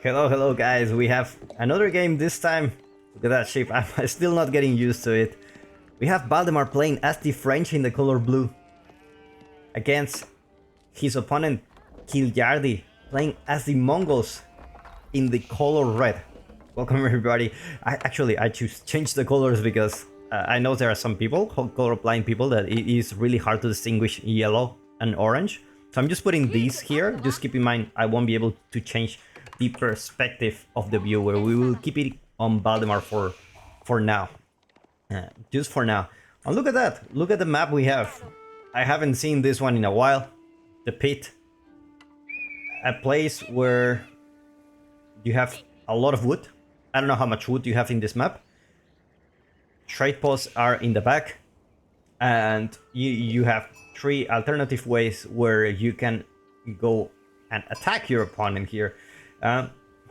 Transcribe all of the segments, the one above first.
Hello, hello guys, we have another game this time. Look at that ship, I'm still not getting used to it. We have Valdemar playing as the French in the color blue against his opponent Kiljardi playing as the Mongols in the color red. Welcome everybody. I changed the colors because I know there are some people, colorblind people, that it is really hard to distinguish yellow and orange. So I'm just putting these here. Just keep in mind I won't be able to change the perspective of the viewer. We will keep it on Valdemar for now. Just for now. And look at that. Look at the map we have. I haven't seen this one in a while. The pit. A place where you have a lot of wood. I don't know how much wood you have in this map. Trade posts are in the back. And you have 3 alternative ways where you can go and attack your opponent here.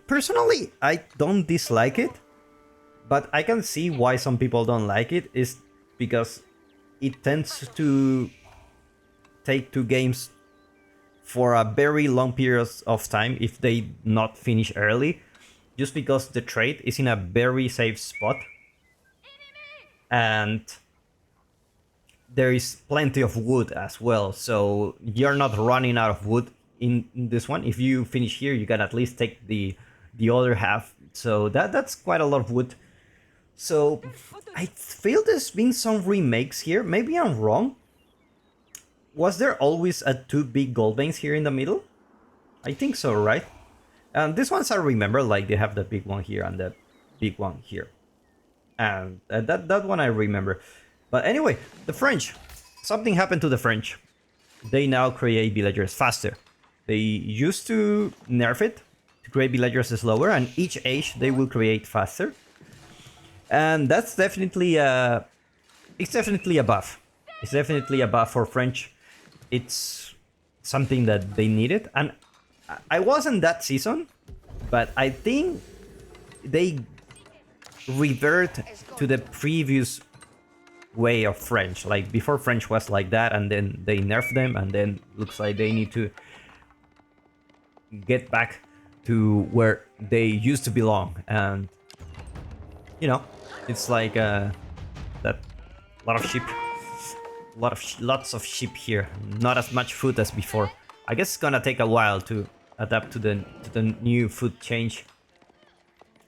Personally, I don't dislike it. But I can see why some people don't like it, is because it tends to take 2 games for a very long period of time if they not finish early, just because the trade is in a very safe spot and there is plenty of wood as well, so you're not running out of wood in this one. If you finish here, you can at least take the other half, so that's quite a lot of wood. So I feel there's been some remakes here. Maybe I'm wrong. Was there always 2 big gold veins here in the middle? I think so, right? This ones I remember, like they have the big one here and the big one here. And that one I remember. But anyway, the French. Something happened to the French. They now create villagers faster. They used to nerf it to create villagers slower, and each age they will create faster. And that's definitely it's definitely a buff. It's definitely a buff for French. It's something that they needed, and I wasn't that season, but I think they revert to the previous way of French. Like before, French was like that, and then they nerfed them, and then looks like they need to get back to where they used to belong. And you know, it's like that lot of sheep, lots of sheep here. Not as much food as before. I guess it's gonna take a while to adapt to the new food change.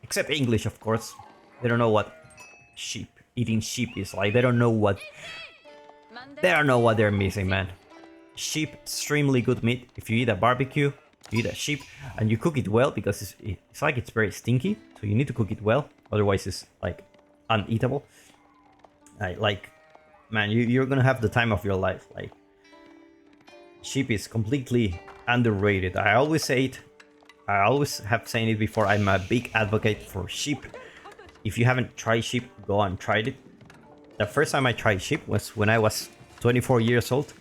Except English, of course. They don't know what eating sheep is like. They don't know what they're missing, man. Sheep, extremely good meat. If you eat a barbecue, you eat a sheep, and you cook it well, because it's like it's very stinky. So you need to cook it well. Otherwise, it's like uneatable. Like, man, you're gonna have the time of your life. Like, sheep is completely underrated. I always say it. I always have said it before. I'm a big advocate for sheep. If you haven't tried sheep, go and try it. The first time I tried sheep was when I was 24 years old.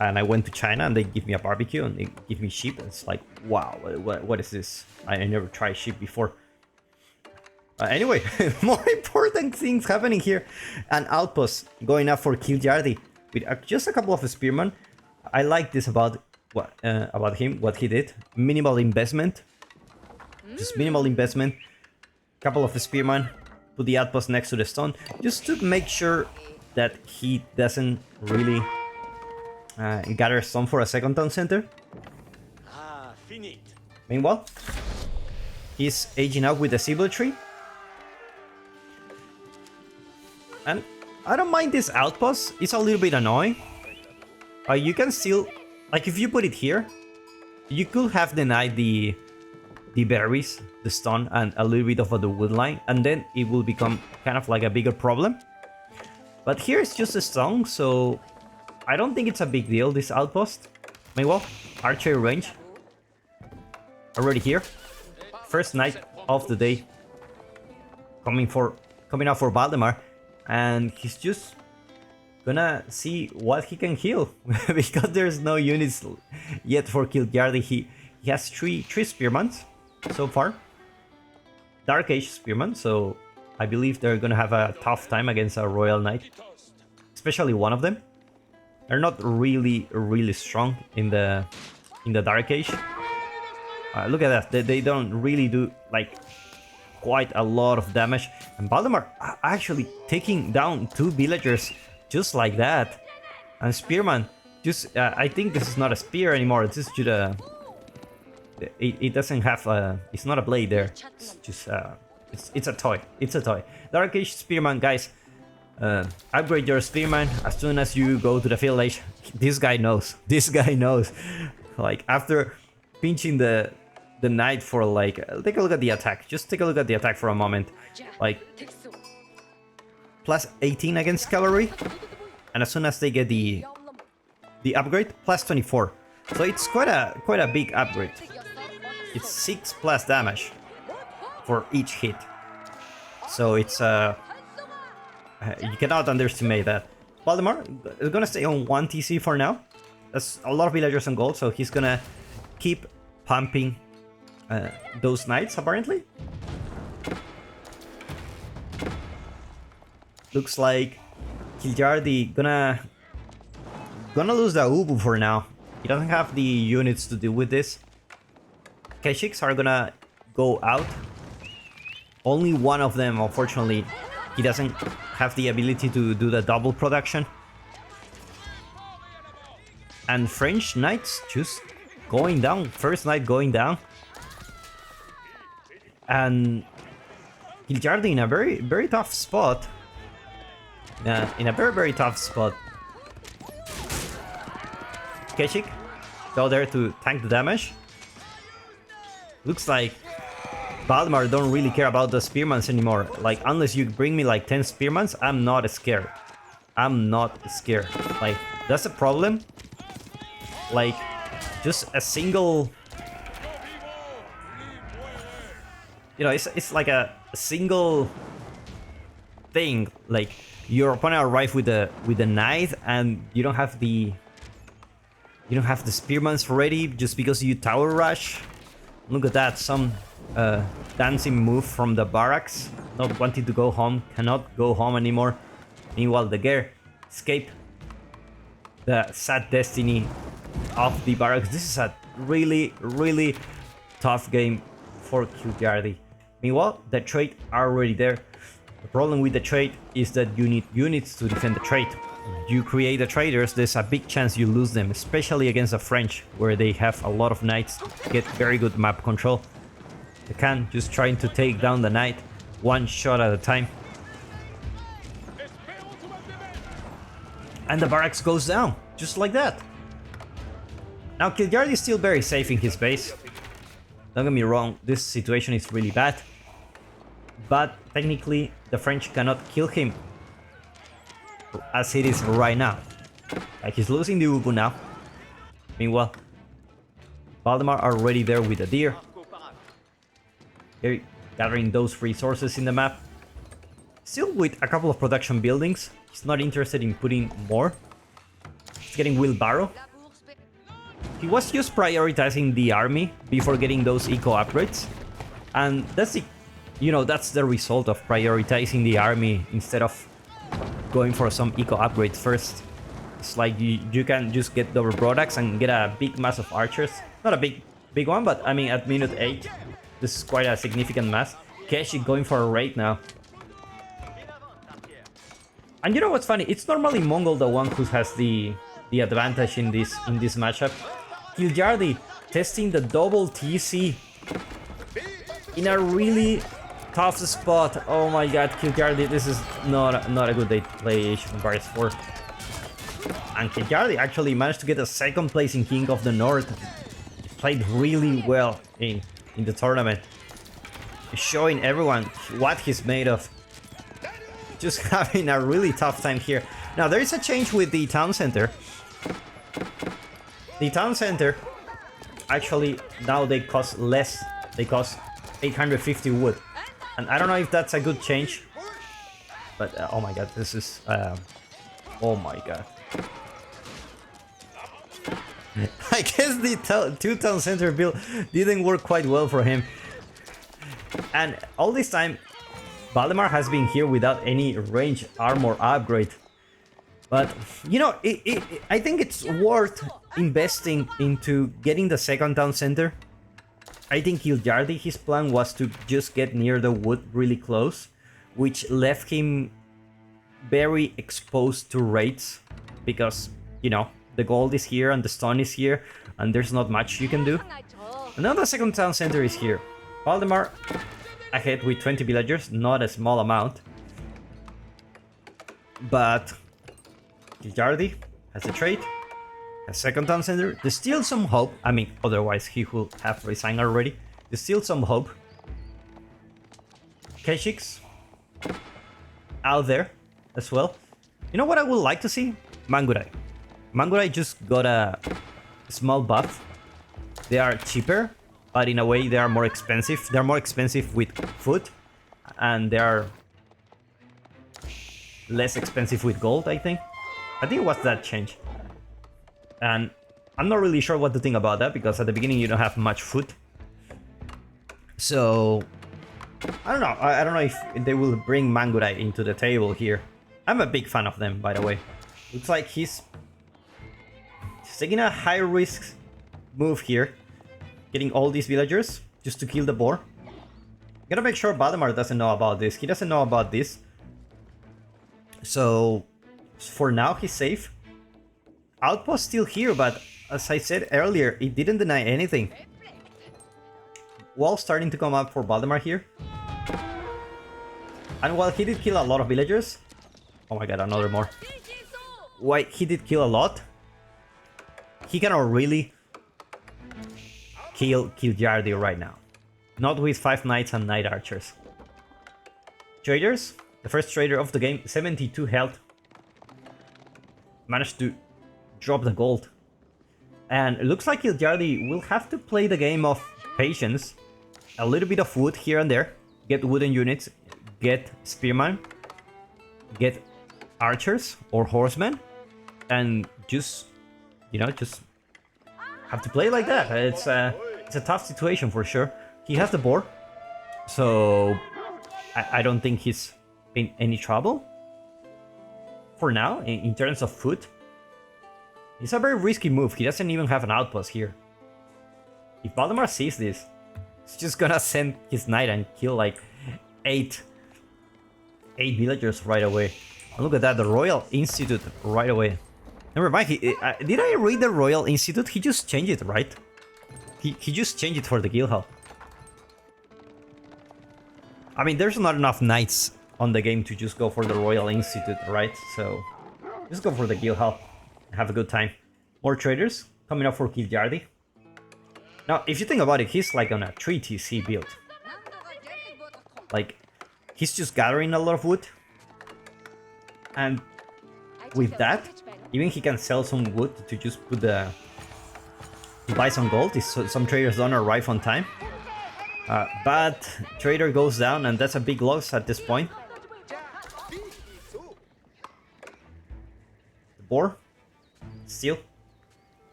And I went to China and they give me a barbecue and they give me sheep. It's like, wow, what is this? I never tried sheep before. Anyway, more important things happening here. An outpost going up for Kiljardi with just a couple of spearmen. I like this about him, what he did. Minimal investment. Just minimal investment. Couple of spearmen. Put the outpost next to the stone. Just to make sure that he doesn't really gather stone for a second town center. Meanwhile, he's aging out with the silver tree. And I don't mind this outpost. It's a little bit annoying. You can still, like, if you put it here, you could have denied the berries, the stone, and a little bit of the wood line, and then it will become kind of like a bigger problem. But here it's just a stone, so I don't think it's a big deal, this outpost. Meanwhile, archery range already here. First night of the day coming out for Valdemar. And he's just gonna see what he can kill. Because there's no units yet for Kiljardi. He has three spearmen so far. Dark Age spearmen, so I believe they're gonna have a tough time against a Royal Knight. Especially one of them. They're not really strong in the Dark Age. Look at that. They don't really do like quite a lot of damage. And Valdemar actually taking down 2 villagers just like that. And Spearman just I think this is not a spear anymore. It's just it doesn't have it's not a blade there. It's just it's a toy. It's a toy. Dark Age Spearman, guys. Upgrade your Spearman as soon as you go to the village. This guy knows. This guy knows. Like after pinching the knight for like, take a look at the attack. Just take a look at the attack for a moment. Like plus 18 against cavalry, and as soon as they get the upgrade, plus 24. So it's quite a big upgrade. It's 6 plus damage for each hit. So it's you cannot underestimate that. Valdemar is gonna stay on 1 TC for now. There's a lot of villagers on gold, so he's gonna keep pumping those knights apparently. Looks like Kiljardi gonna lose the Ubu for now. He doesn't have the units to deal with this. Keshiks are gonna go out. Only one of them, unfortunately, he doesn't have the ability to do the double production. And French knights just going down. First knight going down. And Kiljardi in a very tough spot. In a very tough spot. Keshik go there to tank the damage. Looks like Valdemar don't really care about the spearmans anymore. Like, unless you bring me like 10 spearmans, I'm not scared. I'm not scared. Like, that's a problem. Like, just a single... You know, it's like a single thing. Like, your opponent arrives with the knight, and you don't have the spearmans ready just because you tower rush. Look at that, some dancing move from the barracks. Not wanting to go home, cannot go home anymore. Meanwhile, the Ger escape the sad destiny of the barracks. This is a really tough game for Kiljardi. Meanwhile, the trade are already there. The problem with the trade is that you need units to defend the trade. You create the traders, there's a big chance you lose them, especially against the French, where they have a lot of knights, get very good map control. The Khan just trying to take down the knight, one shot at a time. And the barracks goes down, just like that. Now Kiljardi is still very safe in his base. Don't get me wrong, this situation is really bad. But technically, the French cannot kill him as it is right now. Like, he's losing the Ubu now. Meanwhile, Valdemar are already there with the deer. They're gathering those resources in the map. Still with a couple of production buildings. He's not interested in putting more. He's getting wheelbarrow. He was just prioritizing the army before getting those eco upgrades. And that's the, you know, that's the result of prioritizing the army instead of going for some eco upgrades first. It's like you can just get double products and get a big mass of archers. Not a big one, but I mean at minute 8, this is quite a significant mass. Keshi going for a raid now. And you know what's funny? It's normally Mongol the one who has the advantage in this matchup. Kiljardi testing the double TC in a really tough spot. Oh my god, Kiljardi, this is not a good day to play Age of Empires 4. And Kiljardi actually managed to get a second place in King of the North. He played really well in the tournament, showing everyone what he's made of. Just having a really tough time here. Now there is a change with the town center. The town center actually now they cost less. They cost 850 wood. And I don't know if that's a good change, but oh my god, this is oh my god. I guess the two town center build didn't work quite well for him. And all this time, Valdemar has been here without any range armor upgrade. But, you know, I think it's worth investing into getting the second town center. I think Kiljardi, his plan was to just get near the wood really close, which left him very exposed to raids, because, you know, the gold is here and the stone is here, and there's not much you can do. And now the second town center is here. Valdemar ahead with 20 villagers, not a small amount. But Kiljardi has a trade, has second town center. There's still some hope. I mean, otherwise he would have resigned already. There's still some hope. Keshiks out there as well. You know what I would like to see? Mangurai. Mangurai just got a small buff. They are cheaper, but in a way they are more expensive. They're more expensive with food, and they are less expensive with gold, I think. I think it was that change. And I'm not really sure what to think about that, because at the beginning you don't have much food. So I don't know. I don't know if they will bring Mangurai into the table here. I'm a big fan of them, by the way. Looks like he's taking a high risk move here, getting all these villagers just to kill the boar. Gotta make sure Valdemar doesn't know about this. He doesn't know about this. So for now he's safe. Outpost still here, but as I said earlier, it didn't deny anything. Wall starting to come up for Valdemar here. And while he did kill a lot of villagers... Oh my god, another more. While he did kill a lot, he cannot really kill Kiljardi right now. Not with 5 knights and knight archers. Traders, the first trader of the game, 72 health. Managed to drop the gold. And it looks like Kiljardi will have to play the game of patience. A little bit of wood here and there. Get wooden units. Get spearmen. Get archers or horsemen. And just, you know, just have to play like that. It's a tough situation for sure. He has the boar. So I don't think he's in any trouble. For now, in terms of food. It's a very risky move. He doesn't even have an outpost here. If Valdemar sees this, he's just gonna send his knight and kill like 8 villagers right away. And look at that, the Royal Institute right away. Never mind, did I read the Royal Institute? He just changed it, right? He just changed it for the guild hall. I mean, there's not enough knights on the game to just go for the Royal Institute, right? So, just go for the guild hall. Have a good time. More traders coming up for Kiljardi. Now, if you think about it, he's like on a 3 TC build. Like, he's just gathering a lot of wood. And with that, even he can sell some wood to just put the... to buy some gold if some traders don't arrive on time. But trader goes down, and that's a big loss at this point. The boar still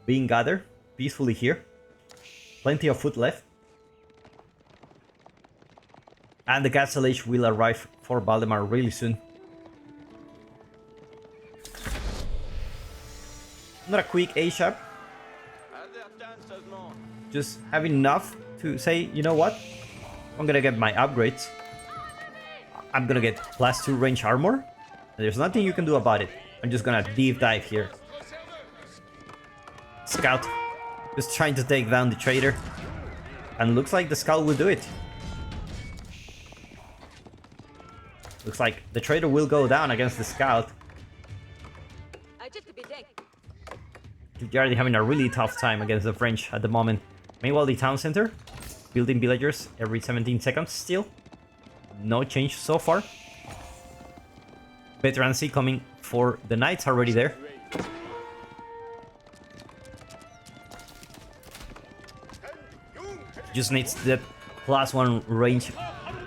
being gathered peacefully here. Plenty of food left. And the Gasselage will arrive for Valdemar really soon. Not a quick A-sharp. Just have enough to say, you know what? I'm gonna get my upgrades. I'm gonna get +2 range armor. There's nothing you can do about it. I'm just gonna deep dive here. Scout. Just trying to take down the trader. And looks like the scout will do it. Looks like the trader will go down against the scout. Kiljardi having a really tough time against the French at the moment. Meanwhile, the town center, building villagers every 17 seconds still. No change so far. Veterancy coming for the knights already there. Just needs that +1 range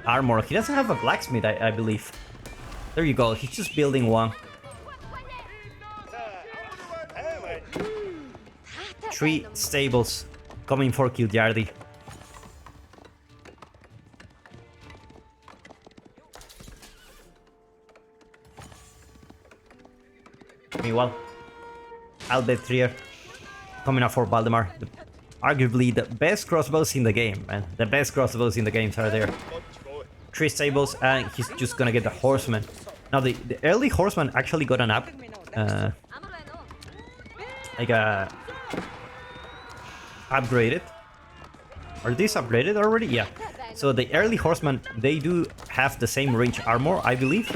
armor. He doesn't have a blacksmith, I believe. There you go, he's just building one. 3 stables coming for Kiljardi. Meanwhile, Albert Trier coming up for Valdemar. arguably the best crossbows in the game, man. The best crossbows in the games are there. 3 stables, and he's just gonna get the horseman. Now the early horseman actually got an up, like upgraded. Are these upgraded already? Yeah. So the early horsemen, they do have the same range armor, I believe.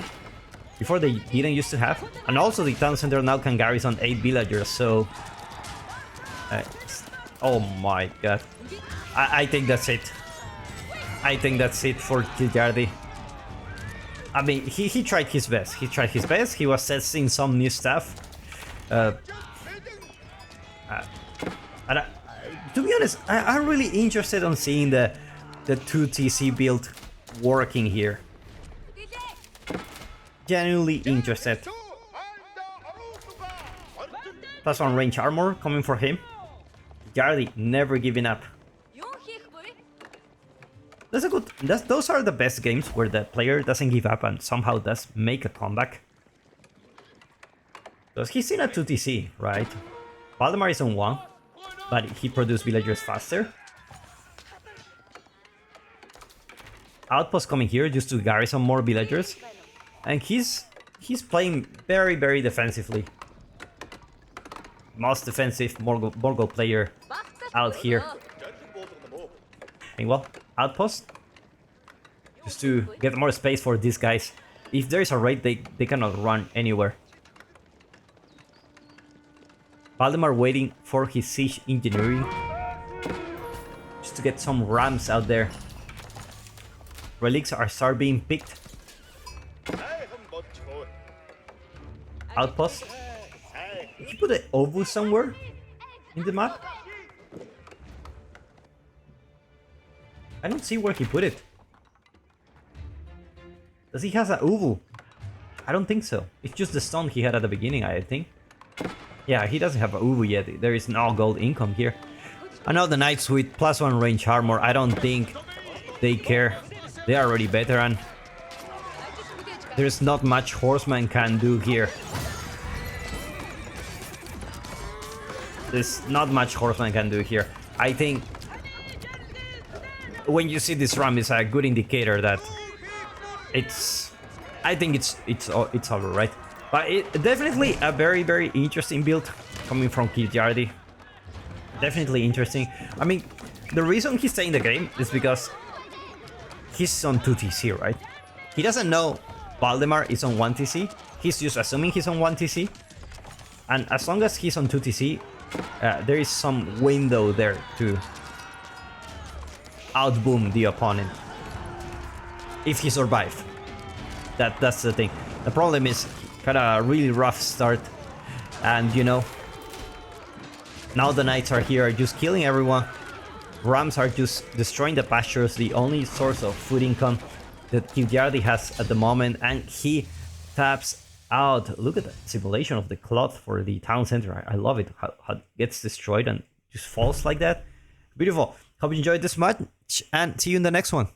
Before they didn't used to have. And also the town center now can garrison 8 villagers, so... oh my god. I think that's it. I think that's it for Kiljardi. I mean, he tried his best. He tried his best. He was testing some new stuff. And to be honest, I'm really interested on seeing the 2TC build working here. Genuinely interested. +1 range armor coming for him. Kardi never giving up. That's a good. Those are the best games where the player doesn't give up and somehow does make a comeback. Because he's in a 2TC, right? Valdemar is on 1, but he produced villagers faster. Outpost coming here just to garrison more villagers. And he's playing very, very defensively. Most defensive Mongol player out here. Meanwhile, outpost. Just to get more space for these guys. If there is a raid, they cannot run anywhere. Valdemar waiting for his siege engineering. Just to get some rams out there. Relics are start being picked. Outpost. Did he put an ovu somewhere in the map? I don't see where he put it. Does he have an ovu? I don't think so. It's just the stone he had at the beginning, I think. Yeah, he doesn't have an uvu yet. There is no gold income here. I know the knights with +1 range armor, I don't think they care. They are already veteran. There's not much horseman can do here. There's not much horseman can do here. I think when you see this ram, it's a good indicator that it's. I think it's over, right? But it definitely a very, very interesting build coming from Kiljardi. Definitely interesting. I mean, the reason he's staying in the game is because he's on 2TC, right? He doesn't know Valdemar is on 1TC. He's just assuming he's on 1TC. And as long as he's on 2TC, there is some window there to outboom the opponent. If he survives. That's the thing. The problem is kind of a really rough start. And you know, now the knights are here just killing everyone. Rams are just destroying the pastures, the only source of food income that Kiljardi has at the moment, and he taps out. Look at the simulation of the cloth for the town center. I love it, how it gets destroyed and just falls like that. Beautiful. Hope you enjoyed this match, and see you in the next one.